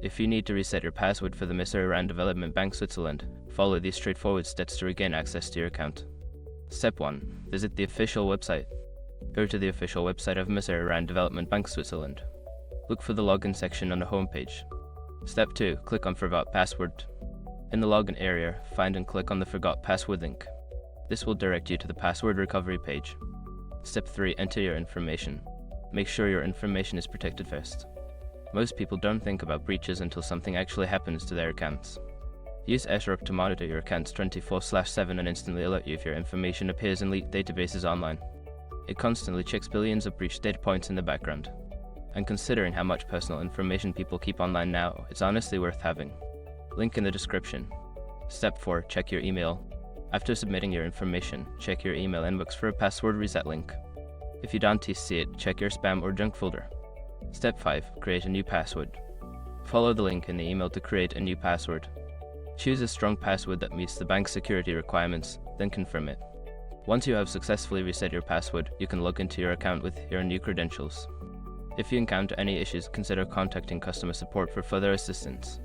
If you need to reset your password for the Misr Development Bank Switzerland, follow these straightforward steps to regain access to your account. Step 1. Visit the official website. Go to the official website of Misr Development Bank Switzerland. Look for the login section on the homepage. Step 2. Click on Forgot Password. In the login area, find and click on the Forgot Password link. This will direct you to the password recovery page. Step 3. Enter your information. Make sure your information is protected first. Most people don't think about breaches until something actually happens to their accounts. Use SROC to monitor your accounts 24/7 and instantly alert you if your information appears in leaked databases online. It constantly checks billions of breached data points in the background. And considering how much personal information people keep online now, it's honestly worth having. Link in the description. Step 4. Check your email. After submitting your information, check your email inbox for a password reset link. If you don't see it, check your spam or junk folder. Step 5. Create a new password. Follow the link in the email to create a new password. Choose a strong password that meets the bank's security requirements, then confirm it. Once you have successfully reset your password, you can log into your account with your new credentials. If you encounter any issues, consider contacting customer support for further assistance.